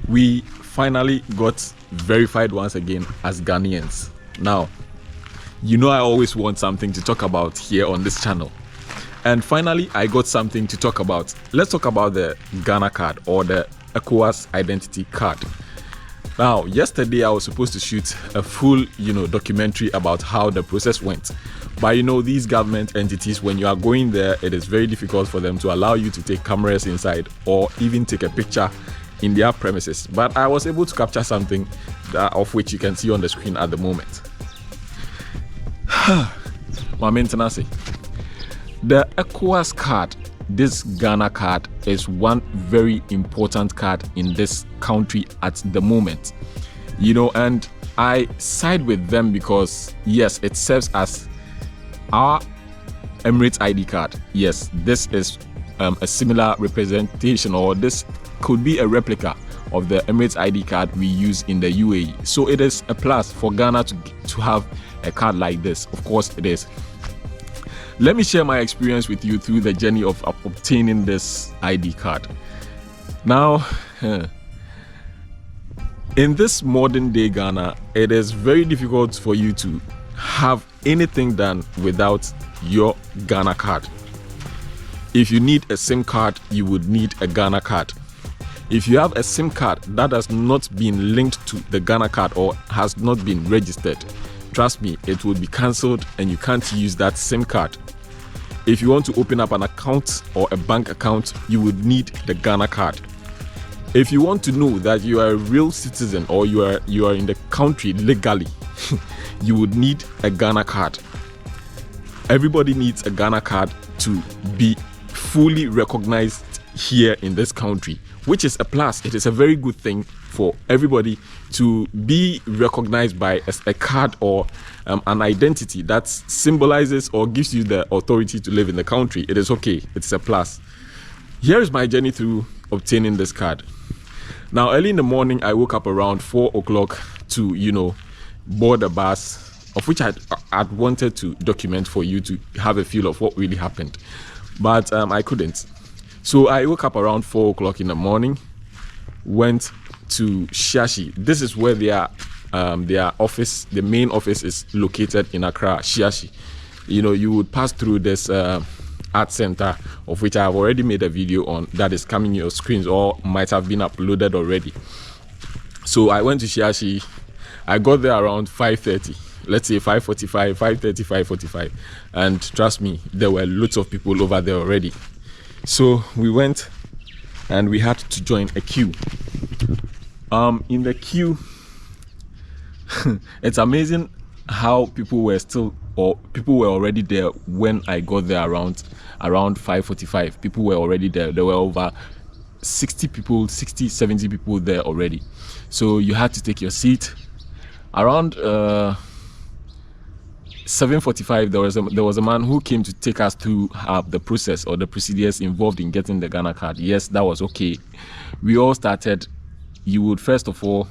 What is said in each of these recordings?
we finally got verified once again as Ghanaians. Now, you know I always want something to talk about here on this channel. And finally, I got something to talk about. Let's talk about the Ghana card, or the ECOWAS identity card. Now, yesterday I was supposed to shoot a full, documentary about how the process went. But these government entities, when you are going there, it is very difficult for them to allow you to take cameras inside or even take a picture in their premises. But I was able to capture something of which you can see on the screen at the moment. My maintenance. The ECOWAS card, this Ghana card, is one very important card in this country at the moment. And I side with them because, yes, it serves as our Emirates ID card. Yes, this is a similar representation, or this could be a replica of the Emirates ID card we use in the UAE. So it is a plus for Ghana to have a card like this. Of course it is. Let me share my experience with you through the journey of obtaining this ID card. Now, in this modern day Ghana, it is very difficult for you to have anything done without your Ghana card. If you need a SIM card, you would need a Ghana card. If you have a SIM card that has not been linked to the Ghana card or has not been registered, trust me, it will be cancelled and you can't use that SIM card. If you want to open up an account or a bank account, you would need the Ghana card. If you want to know that you are a real citizen or you are in the country legally, you would need a Ghana card. Everybody needs a Ghana card to be fully recognized here in this country, which is a plus. It is a very good thing for everybody to be recognized by a card or an identity that symbolizes or gives you the authority to live in the country. It is okay. It's a plus. Here is my journey through obtaining this card. Now, early in the morning, I woke up around 4 o'clock to, board a bus, of which I'd wanted to document for you to have a feel of what really happened. But I couldn't. So I woke up around 4 o'clock in the morning, went to Shiashi. This is where their office, the main office, is located in Accra, Shiashi. You would pass through this art center, of which I have already made a video on, that is coming your screens or might have been uploaded already. So I went to Shiashi. I got there around 5:30. Let's say 5:45, 5:30, 5:45. And trust me, there were lots of people over there already. So we went and we had to join a queue. In the queue, it's amazing how people were already there when I got there around 5:45. People were already there. There were over 60 people, 60, 70 people there already. So you had to take your seat. Around 7:45, there was a man who came to take us through the process or the procedures involved in getting the Ghana card. Yes, that was okay. We all started. You would first of all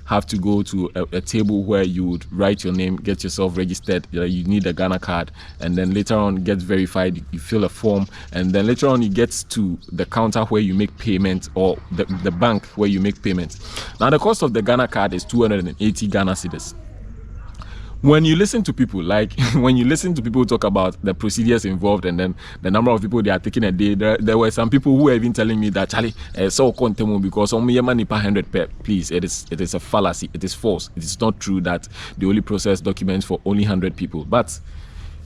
have to go to a table where you would write your name, get yourself registered. You need a Ghana card, and then later on get verified. You fill a form, and then later on you get to the counter where you make payment, or the bank where you make payment. Now the cost of the Ghana card is 280 Ghana cedis. When you listen to people, talk about the procedures involved and then the number of people they are taking a day, there were some people who were even telling me that, Charlie, so contemo because only money per 100 per. Please, it is a fallacy. It is false. It is not true that they only process documents for only 100 people. But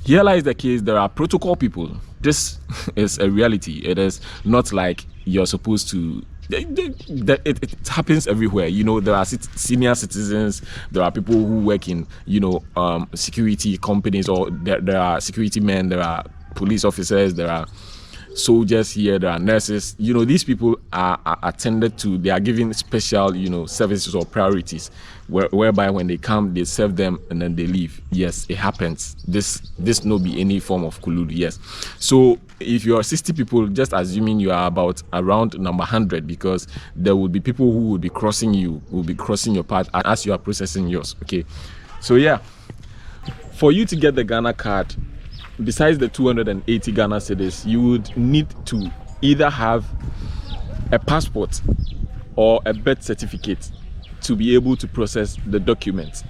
here lies the case. There are protocol people. This is a reality. It is not like you're supposed to. It happens everywhere. There are senior citizens, there are people who work in security companies, or there are security men, there are police officers, there are soldiers here, there are nurses. These people are attended to. They are given special services or priorities whereby when they come they serve them and then they leave. Yes, it happens. This no be any form of kululu. Yes. So if you are 60 people, just assuming you are about around number 100, because there will be people who will be crossing your path as you are processing yours. Okay. So yeah, for you to get the Ghana card, besides the 280 Ghana cedis, you would need to either have a passport or a birth certificate to be able to process the documents.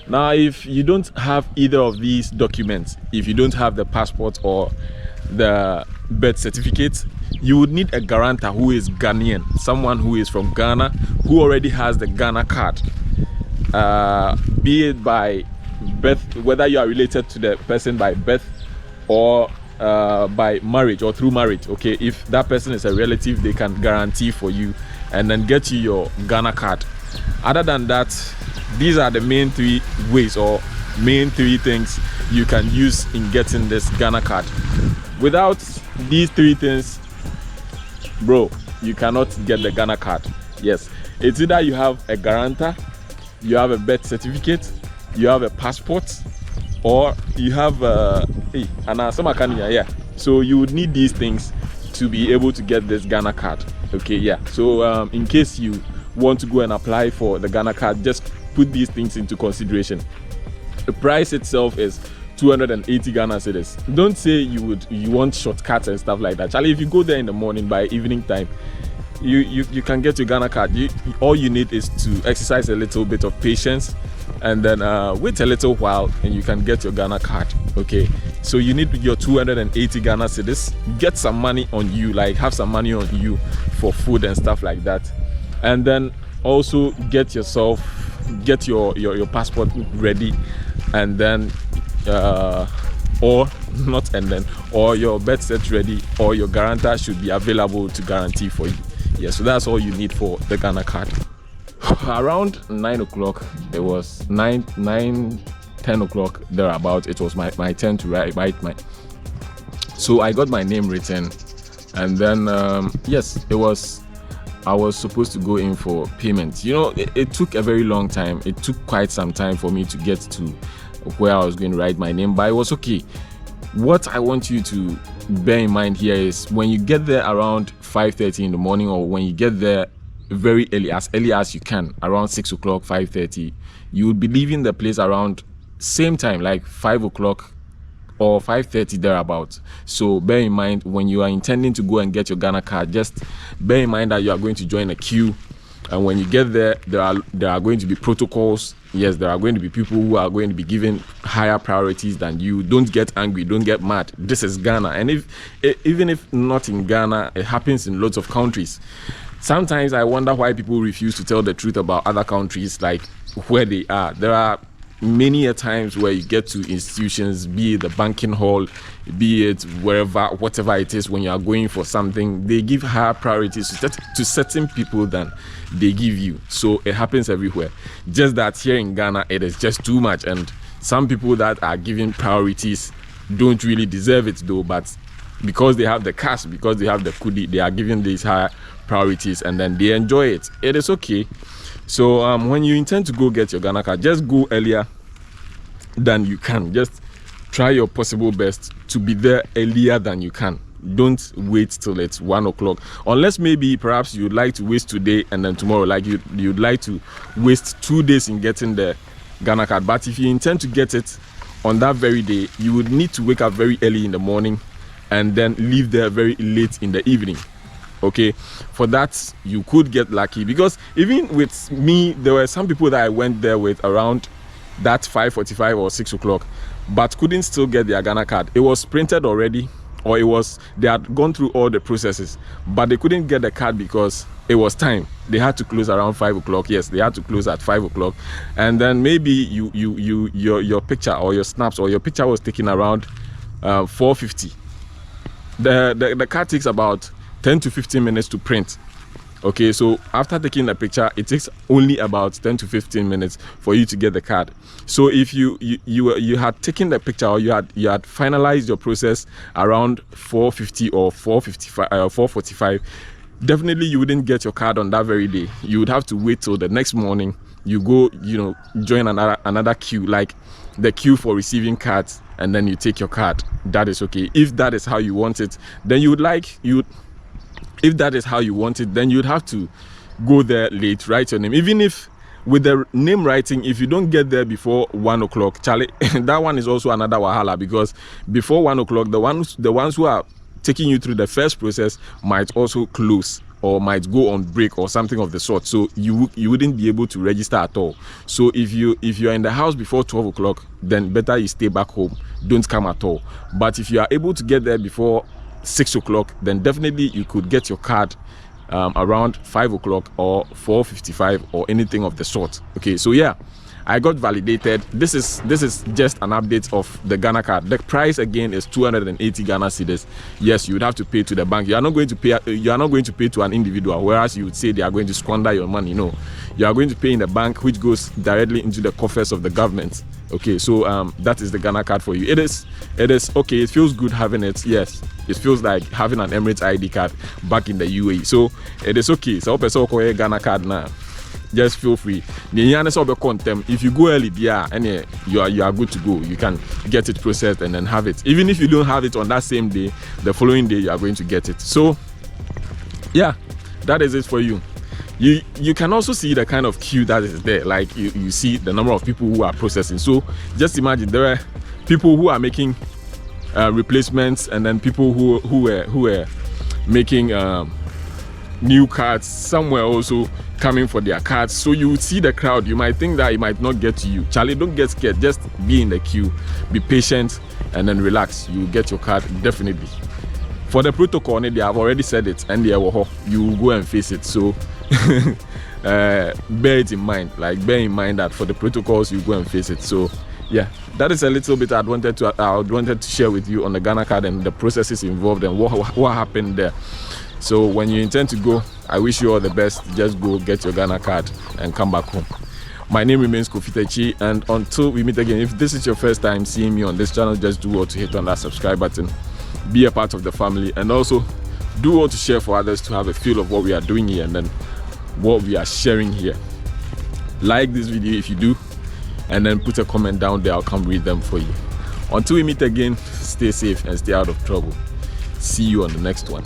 Now, if you don't have either of these documents, if you don't have the passport or the birth certificate, you would need a guarantor who is Ghanaian, someone who is from Ghana, who already has the Ghana card, be it by birth, whether you are related to the person by birth or by marriage or through marriage. Okay, if that person is a relative, they can guarantee for you and then get you your Ghana card. Other than that, these are the main three ways or main three things you can use in getting this Ghana card. Without these three things, bro, you cannot get the Ghana card. Yes, it's either you have a guarantor, you have a birth certificate, you have a passport, or you have so you would need these things to be able to get this Ghana card. Okay, yeah. So in case you want to go and apply for the Ghana card, just put these things into consideration. The price itself is 280 Ghana cedis. Don't say you want shortcuts and stuff like that. Charlie, if you go there in the morning, by evening time, you can get your Ghana card. All you need is to exercise a little bit of patience and then wait a little while and you can get your Ghana card. Okay, so you need your 280 Ghana cedis. Get some money on you, like have some money on you for food and stuff like that, and then also get your passport ready, and then or your birth cert ready, or your guarantor should be available to guarantee for you. Yeah, so that's all you need for the Ghana card. Around 9 o'clock, it was 10 o'clock thereabout, it was my turn to write my. So I got my name written, and then yes, I was supposed to go in for payment. You know, it took a very long time. It took quite some time for me to get to where I was going to write my name, but it was okay. What I want you to bear in mind here is when you get there around 5:30 in the morning, or when you get there very early as you can, around 6 o'clock, 5:30, you will be leaving the place around same time, like 5 o'clock or 5:30 thereabout. So bear in mind, when you are intending to go and get your Ghana card, just bear in mind that you are going to join a queue, and when you get there, there are going to be protocols. Yes, there are going to be people who are going to be given higher priorities than you. Don't get angry, don't get mad. This is Ghana, and even if not in Ghana, it happens in lots of countries. Sometimes I wonder why people refuse to tell the truth about other countries, like where they are. There are many a times where you get to institutions, be it the banking hall, be it whatever it is, when you are going for something, they give higher priorities to certain people than they give you. So it happens everywhere. Just that here in Ghana, it is just too much, and some people that are given priorities don't really deserve it though, but because they have the cash, because they have the kudi, they are given these higher priorities, and then they enjoy it. It is okay. So when you intend to go get your Ghana card, just go earlier than you can. Just try your possible best to be there earlier than you can. Don't wait till it's 1 o'clock, unless maybe perhaps you'd like to waste today and then tomorrow, like you'd like to waste 2 days in getting the Ghana card. But if you intend to get it on that very day, you would need to wake up very early in the morning and then leave there very late in the evening. Okay, for that you could get lucky, because even with me, there were some people that I went there with around that 5:45 or 6 o'clock, but couldn't still get their Ghana card. It was printed already, or they had gone through all the processes, but they couldn't get the card because it was time. They had to close around 5 o'clock. Yes, they had to close at 5 o'clock, and then maybe your picture or your snaps or your picture was taken around 4:50. The card takes about 10 to 15 minutes to print. Okay, so after taking the picture, it takes only about 10 to 15 minutes for you to get the card. So if you had taken the picture, or you had finalized your process around 4:50 or 4:55 or 4:45, definitely you wouldn't get your card on that very day. You would have to wait till the next morning. You go, join another queue, like the queue for receiving cards, and then you take your card. That is okay. If that is how you want it, then if that is how you want it, then you'd have to go there late, write your name. Even if with the name writing, if you don't get there before 1 o'clock, Charlie, that one is also another wahala, because before 1 o'clock, the ones who are taking you through the first process might also close. or might go on break or something of the sort, so you wouldn't be able to register at all. So if you're in the house before 12 o'clock, then better you stay back home, don't come at all. But if you are able to get there before 6 o'clock, then definitely you could get your card around 5 o'clock or 4:55 or anything of the sort. Okay, so yeah, I got validated. This is just an update of the Ghana card. The price again is 280 Ghana cedis. Yes, you would have to pay to the bank. You are not going to pay to an individual, whereas you would say they are going to squander your money. No, you are going to pay in the bank, which goes directly into the coffers of the government. Okay, so that is the Ghana card for you. It is okay. It feels good having it. Yes, it feels like having an Emirates ID card back in the UAE. So it is okay. So I Ghana card now. Just feel free. If you go early, yeah, and you are good to go. You can get it processed and then have it. Even if you don't have it on that same day, the following day you are going to get it. So yeah, that is it for you. You can also see the kind of queue that is there. Like you see the number of people who are processing. So just imagine there are people who are making replacements, and then people who were making new cards somewhere also coming for their cards. So you see the crowd, you might think that it might not get to you. Charlie, don't get scared, just be in the queue, be patient, and then relax. You get your card definitely. For the protocol, they have already said it, and you will go and face it. So bear it in mind. Like, bear in mind that for the protocols, you go and face it. So yeah, that is a little bit I wanted to share with you on the Ghana card and the processes involved and what happened there. So when you intend to go, I wish you all the best. Just go get your Ghana card and come back home. My name remains Kofitechi, and until we meet again, if this is your first time seeing me on this channel, just do well to hit on that subscribe button, be a part of the family, and also do well to share for others to have a feel of what we are doing here and then what we are sharing here. Like this video if you do, and then put a comment down there. I'll come read them for you. Until we meet again, stay safe and stay out of trouble. See you on the next one.